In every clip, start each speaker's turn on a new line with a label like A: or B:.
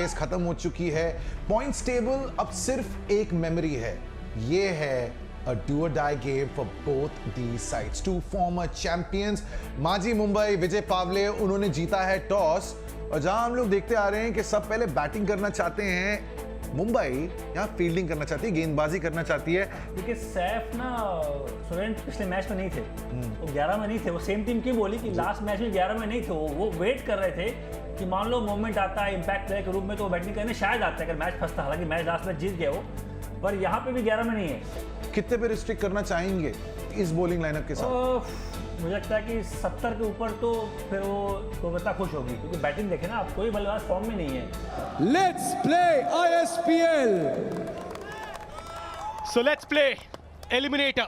A: Race खत्म हो चुकी है। पॉइंट्स टेबल अब सिर्फ एक मेमोरी है। ये है a do or die game for both these sides. Two former champions, माजी मुंबई विजय पावले, उन्होंने जीता है टॉस। और जहां हम लोग देखते आ रहे हैं कि सब पहले बैटिंग करना चाहते हैं, मुंबई यहाँ फील्डिंग करना चाहती है, गेंदबाजी करना चाहती है।
B: क्योंकि सैफ ना सुरेंद्र पिछले मैच में नहीं थे, वो 11 में नहीं थे। वो सेम टीम क्यों बोली कि लास्ट मैच में 11 में नहीं थे। वो वेट कर रहे थे कि मान लो मोमेंट आता है इम्पैक्ट प्लेयर के रूप में तो वो बैटिंग करने शायद आता है अगर मैच फंसता। हालांकि मैच लास्ट में जीत गया वो, पर यहाँ पे भी 11 में नहीं है।
A: कितने पे रिस्ट्रिक्ट करना चाहेंगे इस बॉलिंग लाइनअप के साथ?
B: मुझे लगता है कि 70 के ऊपर तो फिर वो कोलकाता खुश होगी, क्योंकि बैटिंग देखे ना आप, कोई बल्लेबाज फॉर्म में नहीं है।
C: Let's play ISPL।
D: So let's play Eliminator.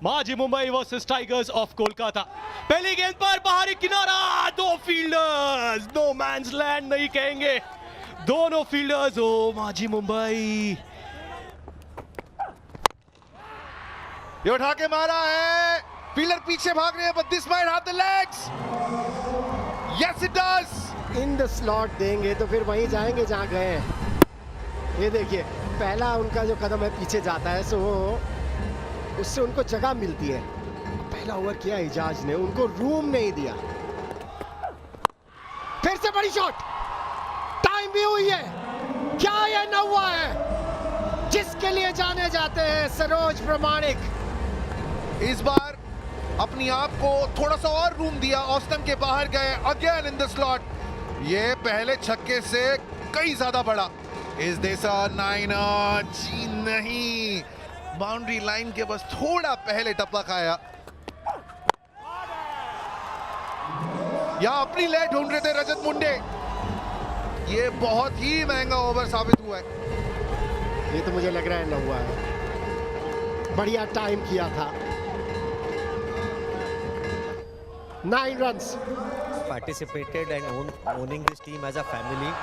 D: माजी Mumbai versus tigers of Kolkata. पहली गेंद पर बाहरी किनारा, दो फील्डर्स, नो मैंस लैंड नहीं कहेंगे, दोनों फील्डर्स। ओ माजी मुंबई,
E: ये उठा के मारा है, फील्डर पीछे भाग रहे हैं, but this might have the legs. Yes it does.
F: In the slot देंगे तो फिर वहीं जाएंगे जहां गए हैं। ये देखिए, पहला उनका जो कदम है पीछे जाता है, सो उससे उनको जगह मिलती है। पहला ओवर किया इजाज ने, उनको रूम नहीं दिया। फिर से बड़ी शॉट, टाइम भी हुई है। क्या ये नौवा है जिसके लिए जाने जाते हैं सरोज प्रामाणिक?
E: इस बार अपनी आप को थोड़ा सा और रूम दिया, ऑफ स्टंप के बाहर गए, अगेन इन द स्लॉट। ये पहले छक्के से कई ज्यादा बड़ा। इस देसा 9 जी नहीं, बाउंड्री लाइन के बस थोड़ा पहले टप्पा खाया। यहां अपनी लेट ढूंढ रहे थे रजत मुंडे। ये बहुत ही महंगा ओवर साबित हुआ है।
F: ये तो मुझे लग रहा है नौवा है। बढ़िया टाइम किया था। 9 runs.
G: Participated and owning this team as a family.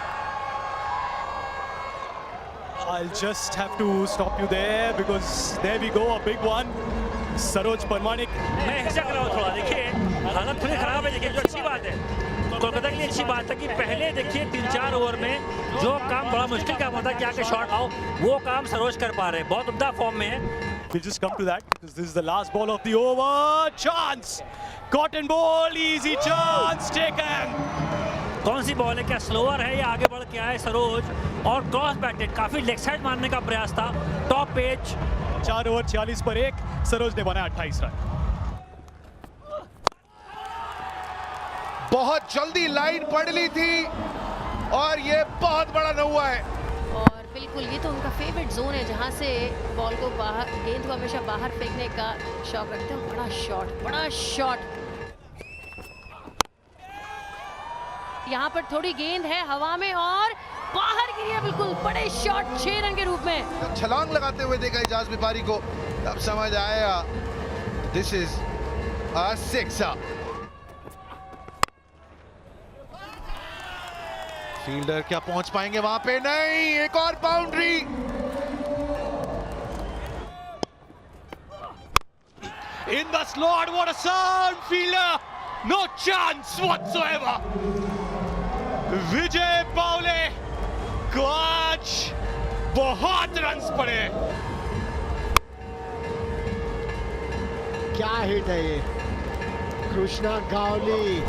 D: I'll just have to stop you there because there we go, a big one. Saroj परमाणिक।
B: मैं हिचक रहा हूँ थोड़ा, देखिए हालत थोड़ी खराब है, देखिए जो अच्छी बात है कोलकाता के लिए अच्छी बात है कि पहले देखिए 3-4 ओवर में जो काम बड़ा मुश्किल काम होता है कि आके शॉट आओ, वो काम सरोज कर पा रहे हैं, बहुत उम्दा फॉर्म में है।
D: We'll just come to that because this is the last ball of the over. Chance, cotton ball, easy chance taken.
B: कौन सी बॉल है, क्या स्लोअर है या आगे बढ़ के आए सरोज? और क्रॉस बैटेड, काफी लेग साइड मारने का प्रयास था, टॉप पेच।
D: 4 ओवर 46 पर 1, सरोज ने बनाया 28 रन।
E: बहुत जल्दी लाइन पड़ ली थी और ये बहुत बड़ा नौवा है।
H: और बिल्कुल ये तो उनका फेवरेट जोन है जहां से बॉल को बाहर, गेंद को हमेशा बाहर फेंकने का शौक रखते हैं। बड़ा शॉट, बड़ा शॉट। यहाँ पर थोड़ी गेंद है हवा में और बाहर गिरी है, बिल्कुल बड़े शॉट 6 रन के रूप में।
E: जब छलांग लगाते हुए देखा इजाज व्यापारी को, तब समझ आया this is a sixer. Fielder क्या पहुंच पाएंगे वहां पे? नहीं, एक और boundary.
D: In the slot, what a sound! Fielder, no chance whatsoever. विजय पावले को आज बहुत रन्स पड़े।
F: क्या हिट है ये, कृष्णा गावली।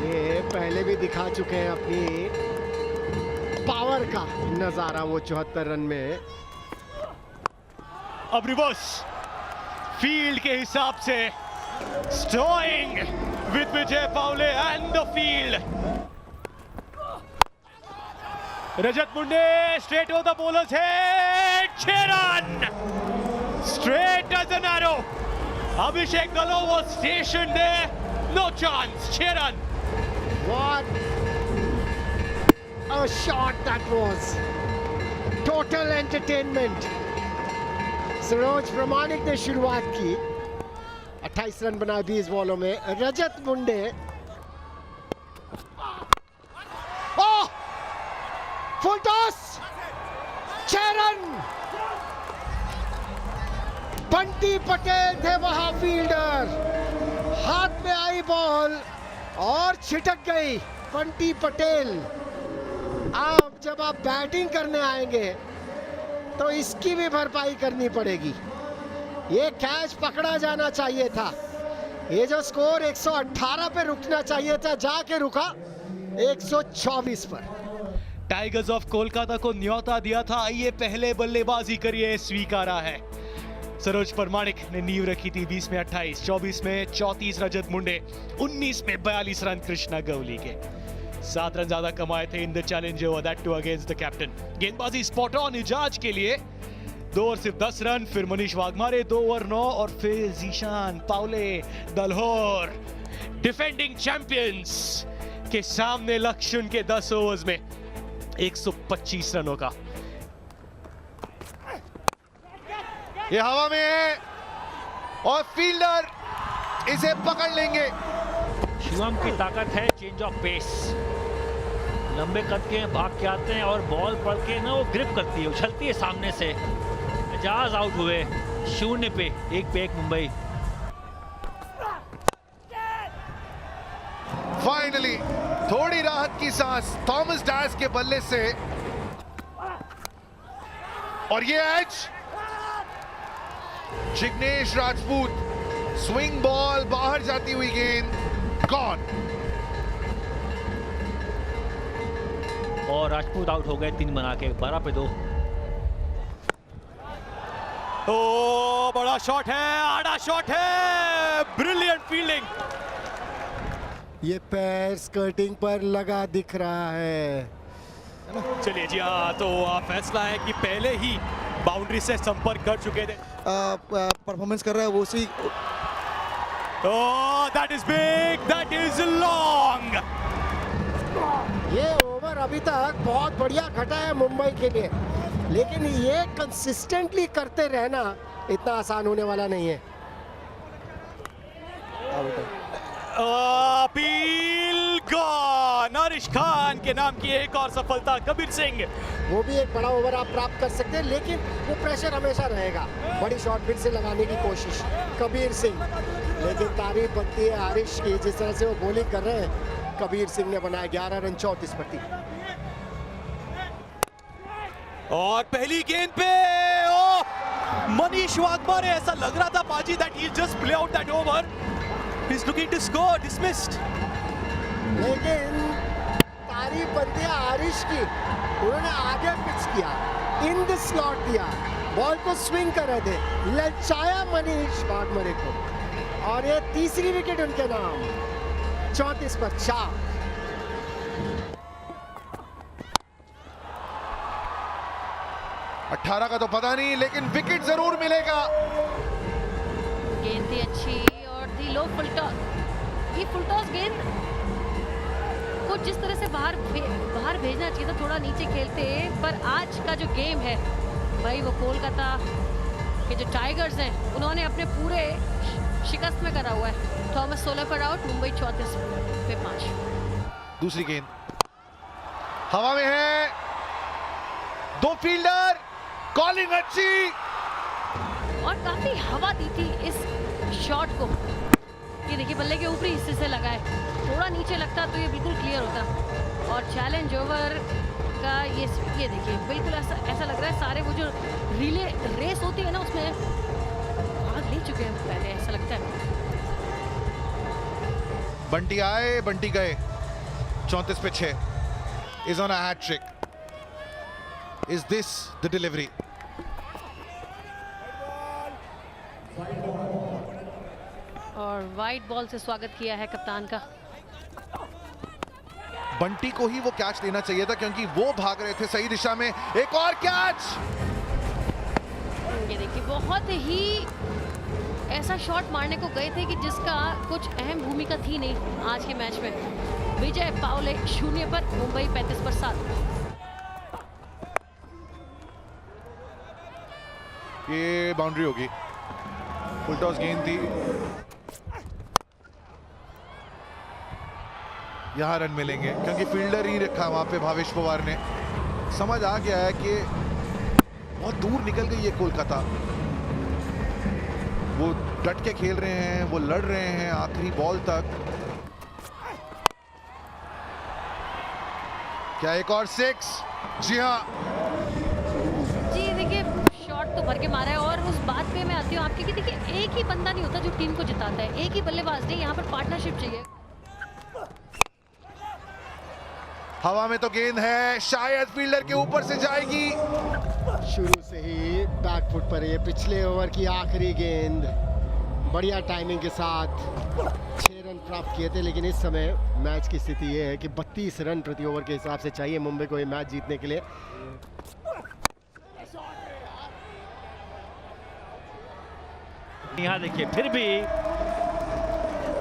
F: ये पहले भी दिखा चुके हैं अपनी पावर का नजारा वो 74 रन में।
D: अब रिवर्स फील्ड के हिसाब से stowing with Vijay Pawle and the field. Rajat Munde straight off the bowler's head, 6 run straight as an arrow. Abhishek Galo was stationed there, no chance, 6 run.
F: What a shot that was! Total entertainment. Saroj Pramanik ने शुरुआत की, 28 run बनाए 20 बॉलों में। Rajat Munde, oh, full toss, 6 run. Bunty Patel थे वहां fielder, हाथ में आई बॉल और छिटक गई। बंटी पटेल अब जब आप बैटिंग करने आएंगे तो इसकी भी भरपाई करनी पड़ेगी। ये कैच पकड़ा जाना चाहिए था। ये जो स्कोर 118 पे रुकना चाहिए था, जाके रुका 124 पर।
D: टाइगर्स ऑफ कोलकाता को न्योता दिया था, आइए पहले बल्लेबाजी करिए, स्वीकारा है। सरोज परमाणिक ने नींव रखी थी 20 में 28, 24 में 34 रजत मुंडे, 19 में 42 रन कृष्णा गवली के। 7 रन ज्यादा कमाए थे in the challenge over, that too against the captain. गेंदबाजी स्पॉट ऑन इजाज के लिए 2 ओवर सिर्फ 10 रन, फिर मनीष वाघमारे 2 ओवर 9 और फिर जीशान पाउले दलहोर डिफेंडिंग चैंपियंस के सामने लक्ष्य उनके 10 ओवर्स में 125 रनों का।
E: ये हवा में है और फील्डर इसे पकड़ लेंगे।
B: शिवम की ताकत है चेंज ऑफ पेस, लंबे कद के भाग के आते हैं और बॉल पड़ के ना वो ग्रिप करती है, उछलती है सामने से। एजाज आउट हुए 0 पे 1 पे 1 मुंबई।
E: फाइनली थोड़ी राहत की सांस थॉमस डायस के बल्ले से, और ये edge Jignesh Rajput, swing ball, बाहर जाती हुई गेंद, गॉन।
B: और राजपूत आउट हो गए 3 बना के 12 पे 2।
D: ओ बड़ा शॉट है, आड़ा शॉट है, ब्रिलियंट फील्डिंग।
F: ये पैर स्कर्टिंग पर लगा दिख रहा है।
D: चलिए जी हाँ, तो फैसला है कि पहले ही बाउंड्री से संपर्क कर चुके थे।
I: परफॉर्मेंस कर रहा है वो सी।
D: Oh, that is big, that is long.
F: ये ओवर अभी तक बहुत बढ़िया घटा है मुंबई के लिए, लेकिन ये कंसिस्टेंटली करते रहना इतना आसान होने वाला नहीं है।
D: Appeal gone. आरिश खान के नाम की एक और सफलता। कबीर सिंह,
F: वो भी एक बड़ा ओवर आप प्राप्त कर सकते हैं, लेकिन वो प्रेशर हमेशा रहेगा। बड़ी शॉट फिर से लगाने की कोशिश कबीर सिंह, लेकिन तारीफ बनती है आरिश की, जिस तरह से वो बॉलिंग कर रहे हैं। कबीर सिंह ने बनाया 11 रन 34 पर 3।
D: और पहली गेंद पे मनीष वाघमारे, ऐसा लग रहा था पाजी that he just play out that over, he is looking to score, dismissed.
F: लेकिन तारीफ बनती है आरिश की, उन्होंने आगे पिच किया, इन द स्लॉट दिया, बॉल को स्विंग कर रहे थे, ललचाया मनीष वाघमारे को, और ये तीसरी विकेट उनके नाम। 34 पर 4।
E: अठारह का तो पता नहीं, लेकिन विकेट जरूर मिलेगा।
H: गेंद थी अच्छी और थी लो फुल टॉस। ये फुल टॉस गेंद को जिस तरह से बाहर भेजना चाहिए था, थोड़ा नीचे खेलते, पर आज का जो गेम है भाई, वो कोलकाता के जो टाइगर्स हैं उन्होंने अपने पूरे शिकस्त में करा हुआ है। थॉमस 16 पर आउट, मुंबई 34 पे 5।
E: दूसरी गेंद हवा में है, 2 फील्डर, कॉलिंग अच्छी,
H: और काफी हवा दी थी इस शॉट को। ये देखिए बल्ले के ऊपरी हिस्से से लगा है, थोड़ा नीचे लगता तो ये बिल्कुल क्लियर होता। और चैलेंज ओवर का ये देखिए बिल्कुल ऐसा लग रहा है सारे वो जो रिले रेस होती है ना, उसमें भाग ले चुके हैं पहले, ऐसा लगता है।
E: बंटी आए, बंटी गए। 34 पे 6 is on a hat trick. Is this the delivery?
H: और वाइड बॉल से स्वागत किया है कप्तान का।
E: बंटी को ही वो कैच लेना चाहिए था, क्योंकि वो भाग रहे थे सही दिशा में। एक और कैच।
H: ये देखिए बहुत ही ऐसा शॉट मारने को गए थे कि जिसका कुछ अहम भूमिका थी नहीं आज के मैच में। विजय पाउले 0 पर, मुंबई 35 पर 7।
E: ये बाउंड्री होगी, फुल टॉस गेंद थी, यहां रन मिलेंगे क्योंकि फील्डर ही रखा वहां पे भावेश पवार ने। समझ आ गया है कि बहुत दूर निकल गई है कोलकाता, वो डट के खेल रहे हैं, वो लड़ रहे हैं आखिरी बॉल तक। क्या एक और 6? जी हाँ,
H: जी देखिए शॉट तो भर के मारा है और उस बात पे मैं आती हूँ आपकी कि देखिए एक ही बंदा नहीं होता जो टीम को जिताता है, एक ही बल्लेबाज नहीं, यहाँ पर पार्टनरशिप चाहिए।
E: हवा में तो गेंद है, शायद फील्डर के ऊपर से जाएगी।
F: शुरू से ही बैकफुट पर ये पिछले ओवर की आखिरी गेंद बढ़िया टाइमिंग के साथ 6 रन प्राप्त किए थे, लेकिन इस समय मैच की स्थिति ये है कि 32 रन प्रति ओवर के हिसाब से चाहिए मुंबई को ये मैच जीतने के लिए।
B: यहाँ देखिए फिर भी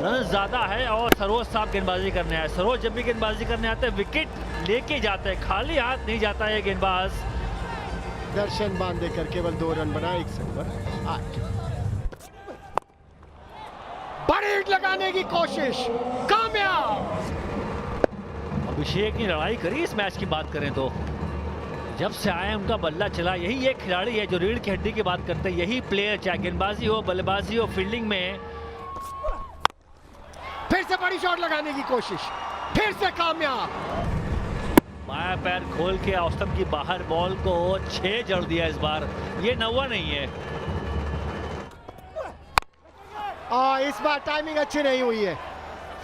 B: रन ज्यादा है और सरोज साहब गेंदबाजी करने आए। सरोज जब भी गेंदबाजी करने आते हैं विकेट लेके जाते हैं, खाली हाथ नहीं जाता है गेंदबाज।
F: दर्शन बांदेकर केवल 2 रन बना 61 पर 8। बड़ी हिट लगाने की कोशिश कामयाब।
B: अभिषेक ने लड़ाई करी इस मैच की बात करें तो, जब से आए उनका बल्ला चला। यही एक खिलाड़ी है जो रीढ़ की हड्डी की बात करते हैं, यही प्लेयर चाहे गेंदबाजी हो, बल्लेबाजी हो, फील्डिंग में।
F: फिर से बड़ी शॉट लगाने की कोशिश, फिर से कामयाब।
B: बाया पैर खोल के औसतन की बाहर बॉल को 6 जड़ दिया इस बार, ये 9वां नहीं है।
F: और इस बार टाइमिंग अच्छी नहीं हुई है।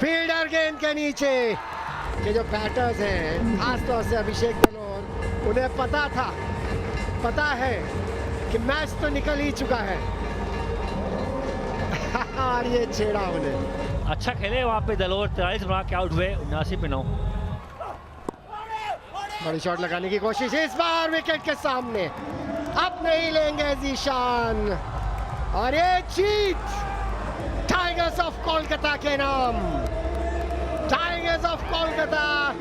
F: फील्डर गेंद के नीचे के जो बैटर्स हैं, खासतौर से अभिषेक बलोर, उन्हें पता है कि मैच तो निकल ही चुका है और ये छेड़ा उन्हें।
B: अच्छा खेले वहां पे दलोर, 43 बना के आउट हुए, 79 पे 9।
F: बड़ी शॉट लगाने की कोशिश इस बार विकेट के सामने, अब नहीं लेंगे जीशान और ये जीत टाइगर्स ऑफ कोलकाता के नाम। टाइगर्स ऑफ कोलकाता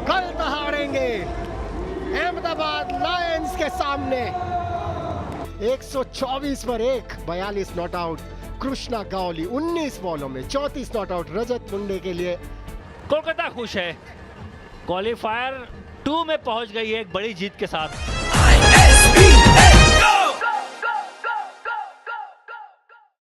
F: कल दहाड़ेंगे अहमदाबाद लायंस के सामने 124 पर 1, 42 नॉट आउट। कृष्णा गावली 19 बॉलों में 34 नॉट आउट। रजत मुंडे के लिए
B: कोलकाता खुश है, क्वालिफायर 2 में पहुंच गई है एक बड़ी जीत के साथ।